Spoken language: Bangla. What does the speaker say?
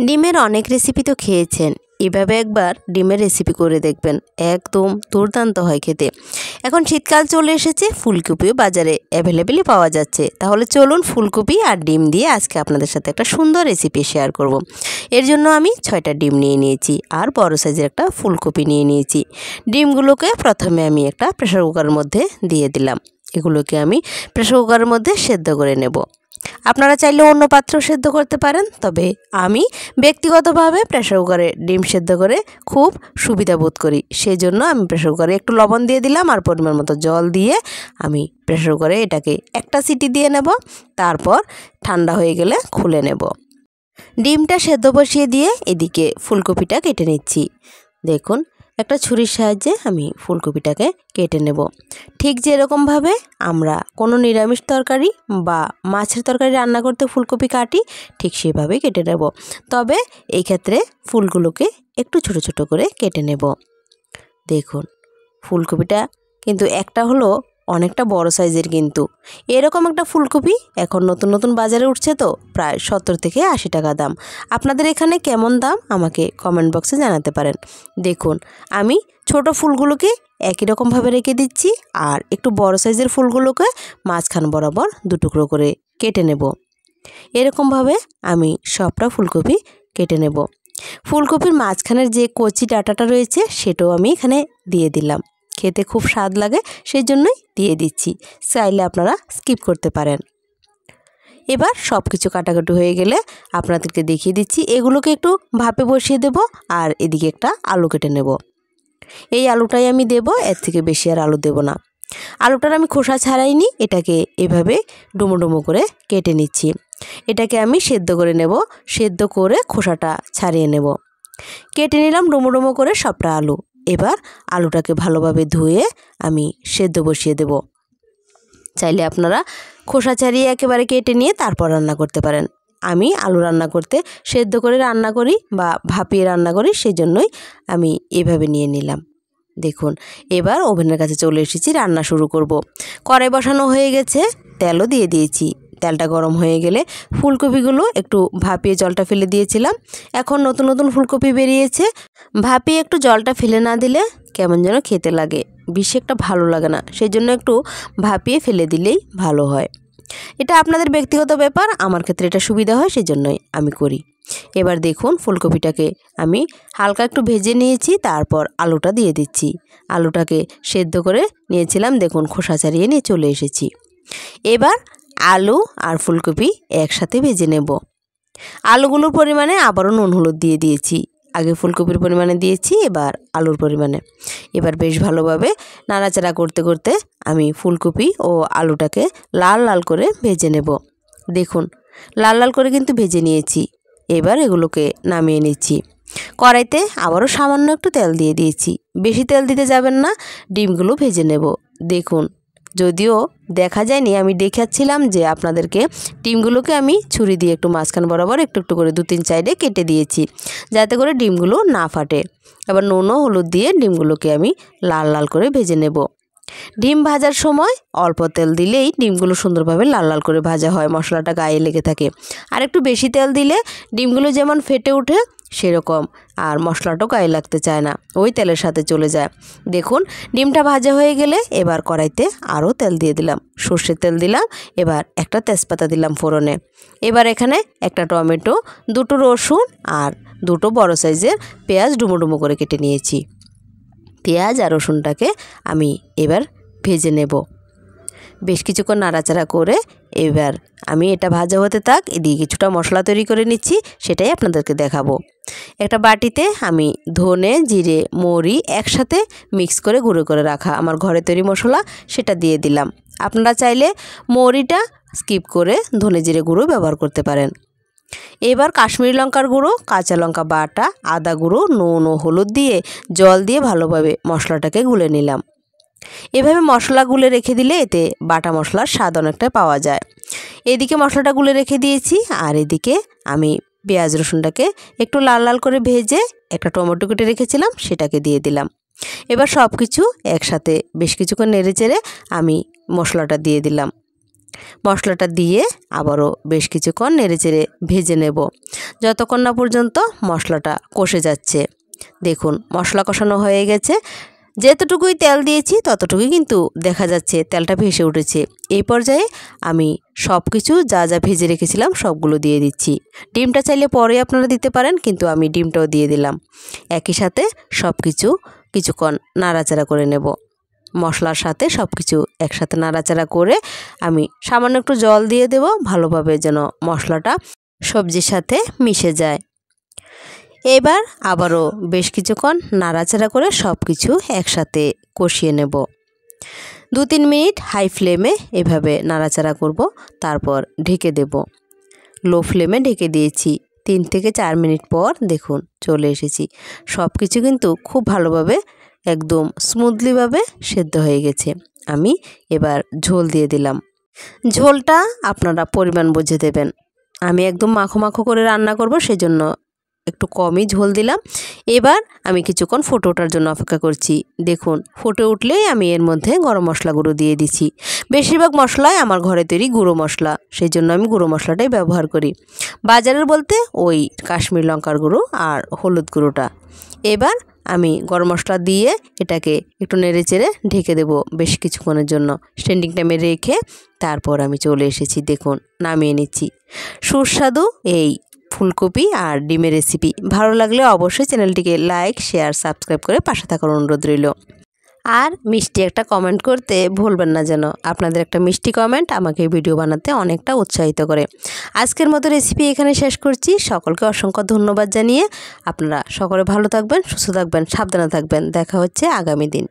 ডিমের অনেক রেসিপি তো খেয়েছেন, এভাবে একবার ডিমের রেসিপি করে দেখবেন, একদম দুর্দান্ত হয় খেতে। এখন শীতকাল চলে এসেছে, ফুলকপিও বাজারে অ্যাভেলেবেলই পাওয়া যাচ্ছে। তাহলে চলুন ফুলকপি আর ডিম দিয়ে আজকে আপনাদের সাথে একটা সুন্দর রেসিপি শেয়ার করব। এর জন্য আমি 6টা ডিম নিয়ে নিয়েছি আর বড় সাইজের একটা ফুলকপি নিয়ে নিয়েছি। ডিমগুলোকে প্রথমে আমি একটা প্রেসার কুকারের মধ্যে দিয়ে দিলাম। এগুলোকে আমি প্রেসার কুকারের মধ্যে সেদ্ধ করে নেব। আপনারা চাইলে অন্য পাত্রেও সেদ্ধ করতে পারেন, তবে আমি ব্যক্তিগতভাবে প্রেসার কুকারে ডিম সেদ্ধ করে খুব সুবিধা বোধ করি। সেই জন্য আমি প্রেসার কুকারে একটু লবণ দিয়ে দিলাম আর পরিমাণ মতো জল দিয়ে আমি প্রেসার কুকারে এটাকে একটা সিটি দিয়ে নেব। তারপর ঠান্ডা হয়ে গেলে খুলে নেব। ডিমটা সেদ্ধ বসিয়ে দিয়ে এদিকে ফুলকপিটা কেটে নিচ্ছি। দেখুন, একটা ছুরির সাহায্যে আমি ফুলকপিটাকে কেটে নেব। ঠিক যেরকমভাবে আমরা কোনো নিরামিষ তরকারি বা মাছের তরকারি রান্না করতে ফুলকপি কাটি, ঠিক সেভাবেই কেটে নেব। তবে এই ক্ষেত্রে ফুলগুলোকে একটু ছোট ছোট করে কেটে নেব। দেখুন, ফুলকপিটা কিন্তু একটা হলো অনেকটা বড় সাইজের, কিন্তু এরকম একটা ফুলকপি এখন নতুন নতুন বাজারে উঠছে, তো প্রায় 70 থেকে 80 টাকা দাম। আপনাদের এখানে কেমন দাম আমাকে কমেন্ট বক্সে জানাতে পারেন। দেখুন, আমি ছোট ফুলগুলোকে একই রকমভাবে রেখে দিচ্ছি আর একটু বড় সাইজের ফুলগুলোকে মাঝখান বরাবর 2 টুকরো করে কেটে নেব। এরকমভাবে আমি সবটা ফুলকপি কেটে নেব। ফুলকপির মাঝখানের যে কচি ডাঁটাটা রয়েছে সেটাও আমি এখানে দিয়ে দিলাম। খেতে খুব স্বাদ লাগে, সেই জন্যই দিয়ে দিচ্ছি। চাইলে আপনারা স্কিপ করতে পারেন। এবার সব কিছু কাটাকাটি হয়ে গেলে আপনাদেরকে দেখিয়ে দিচ্ছি। এগুলোকে একটু ভাপে বসিয়ে দেব আর এদিকে একটা আলু কেটে নেব। এই আলুটাই আমি দেব, এর থেকে বেশি আর আলু দেব না। আলুটার আমি খোসা ছাড়াইনি, এটাকে এভাবে ডুমো ডুমো করে কেটে নিচ্ছি। এটাকে আমি সেদ্ধ করে নেব। সেদ্ধ করে খোসাটা ছাড়িয়ে নেব। কেটে নিলাম ডুমো ডুমো করে সবটা আলু। এবার আলুটাকে ভালোভাবে ধুয়ে আমি সেদ্ধ বসিয়ে দেব। চাইলে আপনারা খোসা ছাড়িয়ে একেবারে কেটে নিয়ে তারপর রান্না করতে পারেন। আমি আলু রান্না করতে সেদ্ধ করে রান্না করি বা ভাপিয়ে রান্না করি, সেই জন্যই আমি এভাবে নিয়ে নিলাম। দেখুন, এবার ওভেনের কাছে চলে এসেছি, রান্না শুরু করব। কড়াই বসানো হয়ে গেছে, তেলও দিয়ে দিয়েছি। তেলটা গরম হয়ে গেলে ফুলকপিগুলো একটু ভাপিয়ে জলটা ফেলে দিয়েছিলাম। এখন নতুন নতুন ফুলকপি বেরিয়েছে, ভাপিয়ে একটু জলটা ফেলে না দিলে কেমন যেন খেতে লাগে, বেশি একটা ভালো লাগে না। সেই জন্য একটু ভাপিয়ে ফেলে দিলেই ভালো হয়। এটা আপনাদের ব্যক্তিগত ব্যাপার, আমার ক্ষেত্রে এটা সুবিধা হয়, সেই জন্যই আমি করি। এবার দেখুন, ফুলকপিটাকে আমি হালকা একটু ভেজে নিয়েছি, তারপর আলুটা দিয়ে দিচ্ছি। আলুটাকে সেদ্ধ করে নিয়েছিলাম, দেখুন খোসা ছাড়িয়ে নিয়ে চলে এসেছি। এবার আলু আর ফুলকপি একসাথে ভেজে নেব। আলুগুলোর পরিমাণে আবারও নুন হলুদ দিয়ে দিয়েছি। আগে ফুলকপির পরিমাণে দিয়েছি, এবার আলুর পরিমাণে। এবার বেশ ভালোভাবে নাড়াচাড়া করতে করতে আমি ফুলকপি ও আলুটাকে লাল লাল করে ভেজে নেব। দেখুন, লাল লাল করে কিন্তু ভেজে নিয়েছি। এবার এগুলোকে নামিয়ে নিচ্ছি। কড়াইতে আবারও সামান্য একটু তেল দিয়ে দিয়েছি, বেশি তেল দিতে যাবেন না, ডিমগুলো ভেজে নেব। দেখুন, যদিও দেখা যায়নি, আমি দেখাচ্ছিলাম যে আপনাদেরকে ডিমগুলোকে আমি ছুরি দিয়ে একটু মাঝখান বরাবর একটু একটু করে 2-3 সাইডে কেটে দিয়েছি, যাতে করে ডিমগুলো না ফাটে। এবার নুন ও হলুদ দিয়ে ডিমগুলোকে আমি লাল লাল করে ভেজে নেব। ডিম ভাজার সময় অল্প তেল দিলেই ডিমগুলো সুন্দরভাবে লাল লাল করে ভাজা হয়, মশলাটা গায়ে লেগে থাকে। আর একটু বেশি তেল দিলে ডিমগুলো যেমন ফেটে ওঠে সেরকম, আর মশলাটাও গায়ে লাগতে চায় না, ওই তেলের সাথে চলে যায়। দেখুন, ডিমটা ভাজা হয়ে গেলে এবার কড়াইতে আরও তেল দিয়ে দিলাম, সর্ষের তেল দিলাম। এবার একটা তেজপাতা দিলাম ফোড়নে। এবার এখানে একটা টমেটো, 2টো রসুন আর 2টো বড় সাইজের পেঁয়াজ ডুমো ডুমো করে কেটে নিয়েছি। পেঁয়াজ আর রসুনটাকে আমি এবার ভেজে নেব। বেশ কিছুক্ষণ নাড়াচাড়া করে এবার আমি এটা ভাজা হতে থাক, এদিকে কিছুটা মশলা তৈরি করে নিচ্ছি, সেটাই আপনাদেরকে দেখাবো। একটা বাটিতে আমি ধনে, জিরে, মৌরি একসাথে মিক্স করে গুঁড়ো করে রাখা আমার ঘরে তৈরি মশলা, সেটা দিয়ে দিলাম। আপনারা চাইলে মৌরিটা স্কিপ করে ধনে জিরে গুঁড়ো ব্যবহার করতে পারেন। এবার কাশ্মীরি লঙ্কার গুঁড়ো, কাঁচা লঙ্কা বাটা, আদা গুঁড়ো, নুন ও হলুদ দিয়ে জল দিয়ে ভালোভাবে মশলাটাকে গুলে নিলাম। এভাবে মশলা গুলে রেখে দিলে এতে বাটা মশলার স্বাদ অনেকটা পাওয়া যায়। এদিকে মশলাটা গুলে রেখে দিয়েছি, আর এদিকে আমি পেঁয়াজ রসুনটাকে একটু লাল লাল করে ভেজে একটা টমেটো কেটে রেখেছিলাম, সেটাকে দিয়ে দিলাম। এবার সব কিছু একসাথে বেশ কিছুক্ষণ নেড়ে চেড়ে আমি মশলাটা দিয়ে দিলাম। মশলাটা দিয়ে আবারও বেশ কিছুক্ষণ নেড়েচেড়ে ভেজে নেব, যতক্ষণ না পর্যন্ত মশলাটা কষে যাচ্ছে। দেখুন মশলা কষানো হয়ে গেছে, যেতটুকুই তেল দিয়েছি ততটুকুই কিন্তু দেখা যাচ্ছে তেলটা ভেসে উঠেছে। এই পর্যায়ে আমি সব কিছু যা যা ভেজে রেখেছিলাম সবগুলো দিয়ে দিচ্ছি। ডিমটা চাইলে পরে আপনারা দিতে পারেন, কিন্তু আমি ডিমটাও দিয়ে দিলাম। একই সাথে সব কিছু কিছুক্ষণ নাড়াচাড়া করে নেব। মশলার সাথে সব কিছু একসাথে নাড়াচাড়া করে আমি সামান্য একটু জল দিয়ে দেব, ভালোভাবে যেন মশলাটা সবজির সাথে মিশে যায়। এবার আবারও বেশ কিছুক্ষণ নাড়াচাড়া করে সব কিছু একসাথে কষিয়ে নেব। 2-3 মিনিট হাই ফ্লেমে এভাবে নাড়াচাড়া করব, তারপর ঢেকে দেব। লো ফ্লেমে ঢেকে দিয়েছি। 3 থেকে 4 মিনিট পর দেখুন চলে এসেছি। সব কিছু কিন্তু খুব ভালোভাবে একদম স্মুথলিভাবে সেদ্ধ হয়ে গেছে। আমি এবার ঝোল দিয়ে দিলাম। ঝোলটা আপনারা পরিমাণ বুঝে দেবেন। আমি একদম মাখো মাখো করে রান্না করব, সেজন্য একটু কমই ঝোল দিলাম। এবার আমি কিছুক্ষণ ফুটে ওঠার জন্য অপেক্ষা করছি। দেখুন ফুটে উঠলেই আমি এর মধ্যে গরম মশলা গুঁড়ো দিয়ে দিচ্ছি। বেশিরভাগ মশলাই আমার ঘরে তৈরি গুঁড়ো মশলা, সেই জন্য আমি গুঁড়ো মশলাটাই ব্যবহার করি। বাজারের বলতে ওই কাশ্মীর লঙ্কার গুঁড়ো আর হলুদ গুঁড়োটা। এবার আমি গরম মশলা দিয়ে এটাকে একটু নেড়েচেড়ে ঢেকে দেব বেশ কিছুক্ষণের জন্য। স্ট্যান্ডিং টাইমে রেখে তারপর আমি চলে এসেছি। দেখুন নামিয়ে নিচ্ছি। সুস্বাদু এই ফুলকপি আর ডিমের রেসিপি ভালো লাগলে অবশ্যই চ্যানেলটিকে লাইক, শেয়ার, সাবস্ক্রাইব করে পাশে থাকার অনুরোধ রইল। আর মিষ্টি একটা কমেন্ট করতে ভুলবেন না যেন। আপনাদের একটা মিষ্টি কমেন্ট আমাকে ভিডিও বানাতে অনেকটা উৎসাহিত করে। আজকের মতো রেসিপি এখানে শেষ করছি। সকলকে অসংখ্য ধন্যবাদ জানিয়ে আপনারা সকলে ভালো থাকবেন, সুস্থ থাকবেন, সাবধানে থাকবেন। দেখা হচ্ছে আগামী দিন।